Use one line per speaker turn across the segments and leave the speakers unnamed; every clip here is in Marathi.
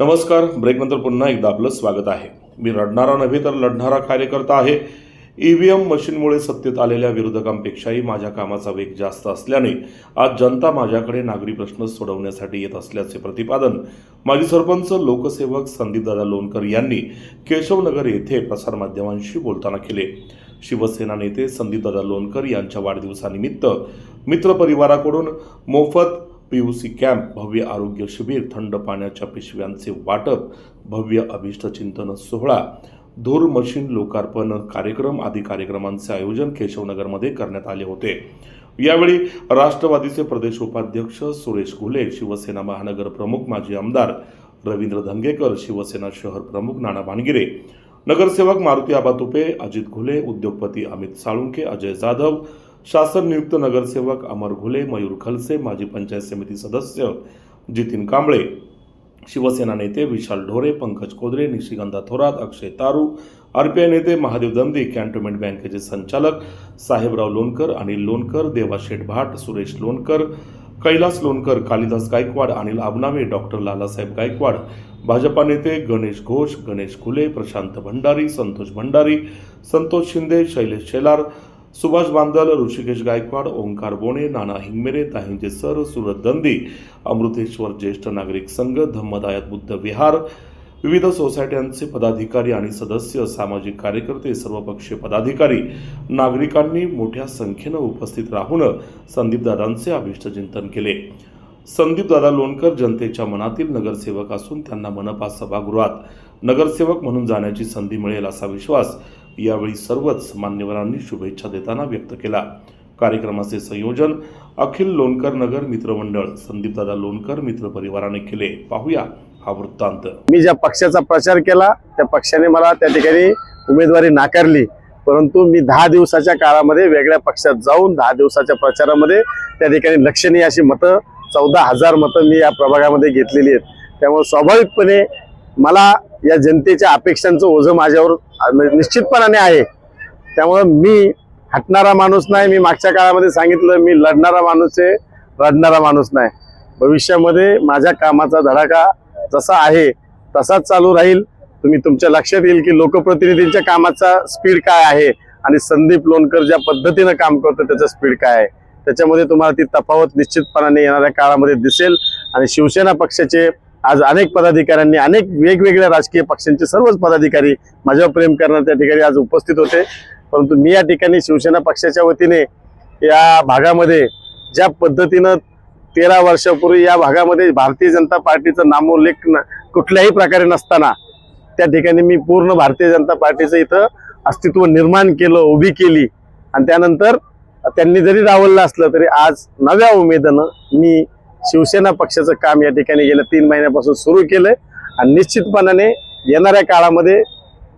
नमस्कार. ब्रेकनंतर पुन्हा एकदा आपलं स्वागत आहे. मी रडणारा नव्हे तर लढणारा कार्यकर्ता आहे. ईव्हीएम मशीनमुळे सत्तेत आलेल्या विरोधकांपेक्षाही माझ्या कामाचा वेग जास्त असल्याने आज जनता माझ्याकडे नागरी प्रश्न सोडवण्यासाठी येत असल्याचे प्रतिपादन माजी सरपंच लोकसेवक संदीपदादा लोणकर यांनी केशवनगर येथे प्रसारमाध्यमांशी बोलताना केले. शिवसेना नेते संदीपदादा लोणकर यांच्या वाढदिवसानिमित्त मित्रपरिवाराकडून मोफत पीयूसी कॅम्प, भव्य आरोग्य शिबिर, थंड पाण्याच्या पिशव्यांचे वाटप, भव्य अभिष्टचिंतन सोहळा, धूर मशीन लोकार्पण कार्यक्रम आदी कार्यक्रमांचे आयोजन केशवनगरमध्ये करण्यात आले होते. यावेळी राष्ट्रवादीचे प्रदेश उपाध्यक्ष सुरेश घुले, शिवसेना महानगर प्रमुख माजी आमदार रवींद्र धंगेकर, शिवसेना शहर प्रमुख नाना भानगिरे, नगरसेवक मारुती आबा तुपे, अजित घुले, उद्योगपती अमित साळुंके, अजय जाधव, शासन नियुक्त नगरसेवक अमर घुले, मयूर खलसे, माजी पंचायत समिती सदस्य जितीन कांबळे, शिवसेना नेते विशाल ढोरे, पंकज कोदरे, निशिगंधा थोरात, अक्षय तारू, आरपीआय नेते महादेव दंदी, कॅन्टोन्मेंट बँकेचे संचालक साहेबराव लोणकर, अनिल लोणकर, देवाशेठ भाट, सुरेश लोणकर, कैलास लोणकर, कालिदास गायकवाड, अनिल आबनावे, डॉक्टर लालासाहेब गायकवाड, भाजपा नेते गणेश घोष, गणेश घुले, प्रशांत भंडारी, संतोष भंडारी, संतोष शिंदे, शैलेश शेलार, सुभाष बांदल, ऋषिकेश गायकवाड, ओंकार बोणे, नाना हिंगमेरे, ताहिंजे सर, सुरत दंदी, अमृतेश्वर ज्येष्ठ नागरिक संघ, धम्मदायत बुद्ध विहार, विविध सोसायट्यांचे पदाधिकारी आणि सदस्य, सामाजिक कार्यकर्ते, सर्वपक्षीय पदाधिकारी, नागरिकांनी मोठ्या संख्येनं उपस्थित राहून संदीपदादांचे अभिष्टचिंतन केले. संदीपदादा लोणकर जनतेच्या मनातील नगरसेवक असून त्यांना मनपा सभागृहात नगरसेवक म्हणून जाण्याची संधी मिळेल असा विश्वास यावेळी सर्वच मान्यवरांनी शुभेच्छा देताना व्यक्त केला. कार्यक्रमाचे संयोजन अखिल लोणकर नगर मित्रमंडळ संदीपदादा लोणकर मित्र परिवाराने केले. पाहूया हा वृत्तांत.
मी ज्या पक्षाचा प्रचार केला त्या पक्षाने मला त्या ठिकाणी उमेदवारी नाकारली, परंतु मी 10 दिवसाच्या काळामध्ये वेगळ्या पक्षात जाऊन 10 दिवसाच्या प्रचारामध्ये त्या ठिकाणी लक्षणीय अशी मतं 14,000 मतं मी या प्रभागामध्ये घेतलेली आहेत. त्यामुळे स्वाभाविकपणे मला या जनतेच्या अपेक्षांचं ओझं माझ्यावर निश्चितपणाने आहे. त्यामुळे मी हटणारा माणूस नाही. मी मागच्या काळामध्ये सांगितलं, मी लढणारा माणूस आहे, रडणारा माणूस नाही. भविष्यामध्ये माझ्या कामाचा धडाका जसा आहे तसाच चालू राहील. तुम्ही तुमच्या लक्षात येईल की लोकप्रतिनिधींच्या कामाचा स्पीड काय आहे आणि संदीप लोणकर ज्या पद्धतीनं काम करतो त्याचा स्पीड काय आहे, त्याच्यामध्ये तुम्हाला ती तफावत निश्चितपणाने येणाऱ्या काळामध्ये दिसेल. आणि शिवसेना पक्षाचे आज अनेक पदाधिकाऱ्यांनी, अनेक वेगवेगळ्या राजकीय पक्षांचे सर्वच पदाधिकारी माझ्यावर प्रेम करणार त्या ठिकाणी आज उपस्थित होते. परंतु मी या ठिकाणी शिवसेना पक्षाच्या वतीने या भागामध्ये ज्या पद्धतीनं 13 वर्षापूर्वी या भागामध्ये भारतीय जनता पार्टीचं नामोल्लेख कुठल्याही प्रकारे नसताना त्या ठिकाणी मी पूर्ण भारतीय जनता पार्टीचं इथं अस्तित्व निर्माण केलं, उभी केली. आणि त्यानंतर त्यांनी जरी रावललं असलं तरी आज नव्या उमेदीनं मी शिवसेना पक्षाचं काम या ठिकाणी गेल्या 3 महिन्यापासून सुरू केलंय. आणि निश्चितपणाने येणाऱ्या काळामध्ये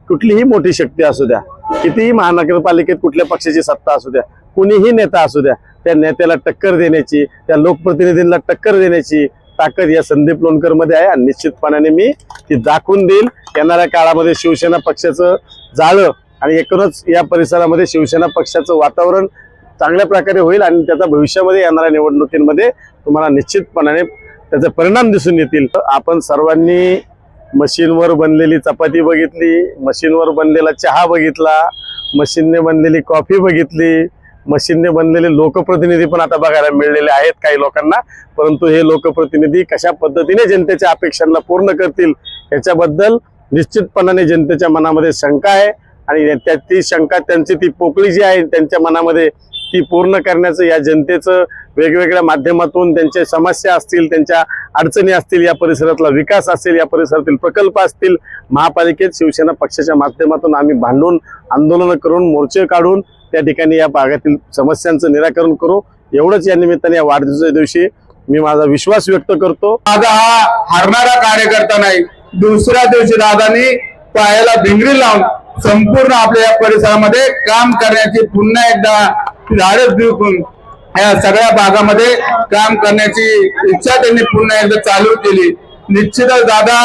कुठलीही मोठी शक्ती असू द्या, कितीही महानगरपालिकेत कुठल्या पक्षाची सत्ता असू द्या, कुणीही नेता असू द्या, त्या नेत्याला टक्कर देण्याची, त्या लोकप्रतिनिधींना टक्कर देण्याची ताकद या संदीप लोणकर मध्ये आहे. आणि निश्चितपणाने मी ती दाखवून देईल. येणाऱ्या काळामध्ये शिवसेना पक्षाचं जाळं आणि एकूणच या परिसरामध्ये शिवसेना पक्षाचं वातावरण चांगल्या प्रकारे होईल आणि त्याचा भविष्यामध्ये येणाऱ्या निवडणुकीमध्ये तुम्हाला निश्चितपणाने त्याचे परिणाम दिसून येतील. आपण सर्वांनी मशीनवर बनलेली चपाती बघितली, मशीनवर बनलेला चहा बघितला, मशीनने बनलेली कॉफी बघितली, मशीनने बनलेले लोकप्रतिनिधी पण आता बघायला मिळलेले आहेत काही लोकांना. परंतु हे लोकप्रतिनिधी कशा पद्धतीने जनतेच्या अपेक्षांना पूर्ण करतील याच्याबद्दल निश्चितपणाने जनतेच्या मनामध्ये शंका आहे. आणि ती शंका, त्यांची ती पोकळी जी आहे त्यांच्या मनामध्ये, ती पूर्ण करण्याचं या जनतेचं वेगवेगळ्या माध्यमातून त्यांच्या समस्या असतील, त्यांच्या अडचणी असतील, या परिसरातला विकास असेल, या परिसरातील प्रकल्प असतील, महापालिकेत शिवसेना पक्षाच्या माध्यमातून आम्ही भांडून आंदोलनं करून मोर्चे काढून त्या ठिकाणी या भागातील समस्यांचं निराकरण करू. एवढंच या निमित्ताने या वाढदिवसाच्या दिवशी मी माझा विश्वास व्यक्त करतो.
माझा हा हरणारा कार्यकर्ता नाही. दुसऱ्या दिवशी दादांनी पायाला भिंगरी लावून संपूर्ण आपल्या या परिसरामध्ये काम करण्याची, पुन्हा एकदा धाडस देऊन या सगळ्या भागामध्ये काम करण्याची इच्छा त्यांनी पुन्हा एकदा चालू केली. निश्चितच दादा,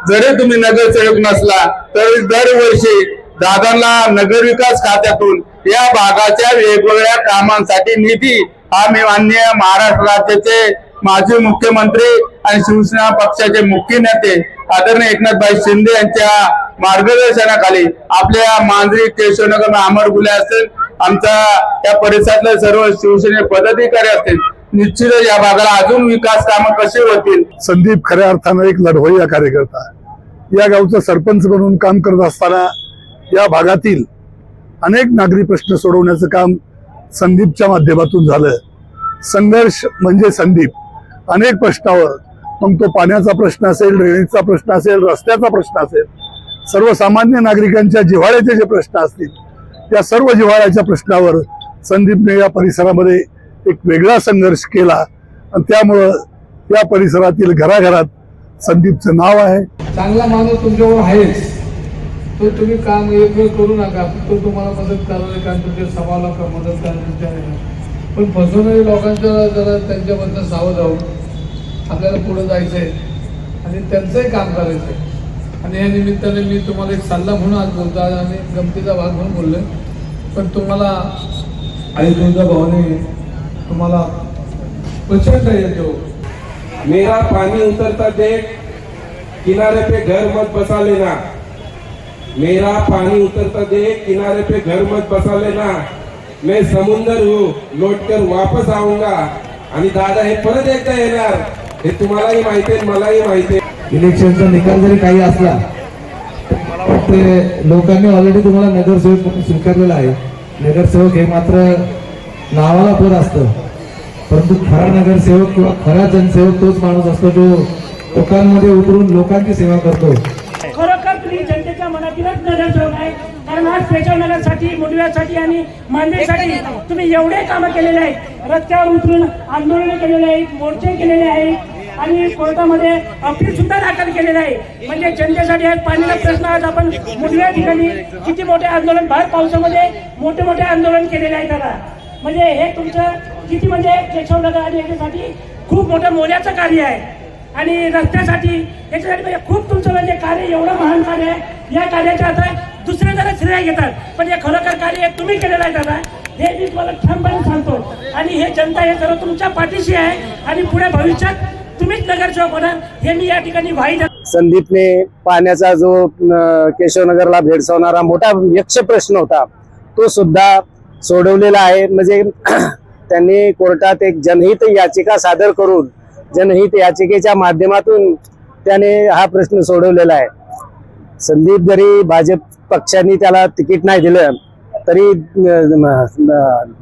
जरी तुम्ही नगरसेवक नसला तरी दरवर्षी दादांना नगरविकास खात्यातून या भागाच्या वेगवेगळ्या कामांसाठी निधी आम्ही माननीय महाराष्ट्र राज्याचे माजी मुख्यमंत्री आणि शिवसेना पक्षाचे मुख्य नेते आदरणीय एकनाथभाई शिंदे यांच्या मार्गदर्शनाखाली आपल्या मांजरी केशवनगर अमर गुले असतील, आमचा या परिसरातले सर्व शिवसेने पदाधिकारी असतील, निश्चितच या भागाला अजून विकास कामं कशी होतील.
संदीप खऱ्या अर्थानं एक लढवय्या कार्यकर्ता, या गावचा सरपंच म्हणून काम करत असताना या भागातील अनेक नागरी प्रश्न सोडवण्याचं काम संदीपच्या माध्यमातून झालं. संघर्ष म्हणजे संदीप. अनेक प्रश्नावर, मग तो पाण्याचा प्रश्न असेल, ड्रेनेजचा प्रश्न असेल, रस्त्याचा प्रश्न असेल, सर्वसामान्य नागरिकांच्या जिव्हाळ्याचे जे प्रश्न असतील, त्या सर्व जिव्हाळ्याच्या प्रश्नावर संदीपने या परिसरामध्ये एक वेगळा संघर्ष केला आणि त्यामुळं या परिसरातील घराघरात संदीपचं नाव आहे.
चांगला माणूस तुमच्यावर आहेच, तो तुम्ही काम एक वेळ करू नका, तो तुम्हाला मदत करायला कारण तुमच्या समाजाला मदत करायला, पण फसवणारी लोकांच्या जरा त्यांच्याबद्दल सावध राहून आपल्याला पुढे जायचं आहे आणि त्यांचंही काम करायचं आहे. आणि या निमित्ताने मी तुम्हाला एक सल्ला म्हणून आज बोलतो आणि गमतीचा भाग म्हणून बोललोय, पण तुम्हाला आई तुळजाभवानी तुम्हाला प्रचंड येतो.
मेरा पानी उतरता देख किनारे पे घर मत बसा लेना, मेरा पानी उतरता देख किनारे पे घर मत बसा लेना, मैं समुंदर हूँ लौटकर वापस आऊंगा. आणि दादा हे परत एकदा येणार, हे तुम्हालाही माहिती आहे, मलाही माहिती आहे.
इलेक्शनचा निकाल जरी काही असला ते लोकांनी ऑलरेडी तुम्हाला नगरसेवक म्हणून स्वीकारलेला आहे. नगरसेवक हे मात्र नावाला पद असतं, परंतु खरा नगरसेवक किंवा खरा जनसेवक तोच माणूस असतो जो लोकांमध्ये उतरून लोकांची सेवा करतो.
खरोखर तुम्ही जनतेच्या मनातीलच नगरसेवक आहे, कारण आज पेशवनगरसाठी, मुंडव्यासाठी आणि मांदेसाठी तुम्ही एवढे कामं केलेले आहेत. रस्त्यावर उतरून आंदोलनं केलेले आहेत, मोर्चे केलेले आहेत आणि कोर्टामध्ये अपील सुद्धा दाखल केलेलं आहे. म्हणजे जनतेसाठी आज पाण्याचा प्रश्न, आज आपण मुंडव्या ठिकाणी किती मोठे आंदोलन, भर पावसामध्ये मोठे मोठे आंदोलन केलेले आहे दादा. म्हणजे हे तुमचं किती म्हणजे केशवनगर आणि याच्यासाठी खूप मोठं मोलाचं कार्य आहे. आणि रस्त्यासाठी याच्यासाठी म्हणजे खूप तुमचं म्हणजे कार्य एवढं महान कार्य आहे. या कार्याचं आता दुसरे जरा श्रेय घेतात, पण हे खरोखर कार्य तुम्ही केलेलं आहे दादा, हे मी तुम्हाला ठामपणे सांगतो. आणि हे जनता हे सर्व तुमच्या पाठीशी आहे आणि पुढे भविष्यात तुम्हीच नगरसेवक होणार, हे मी या ठिकाणी वाई.
संदीपने पाण्याचा जो केशवनगरला भेडसावणारा मोठा यक्ष प्रश्न होता तो सुद्धा सोडवलेला आहे. म्हणजे त्यांनी कोर्टात एक जनहित याचिका सादर करून जनहित याचिकेच्या माध्यमातून त्याने हा प्रश्न सोडवलेला आहे. संदीप जरी भाजप पक्षाने त्याला तिकीट नाही दिलं तरी,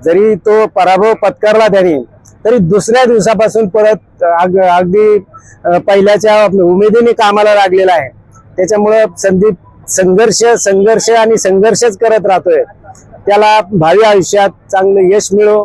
जरी तो पराभव पत्करला त्याने, तरी दुसऱ्या दिवसापासून परत अगदी पहिल्याच्या उमेदीने कामाला लागलेला आहे. त्याच्यामुळं संदीप संघर्ष आणि संघर्षच करत राहतोय. त्याला भावी आयुष्यात चांगलं यश मिळो.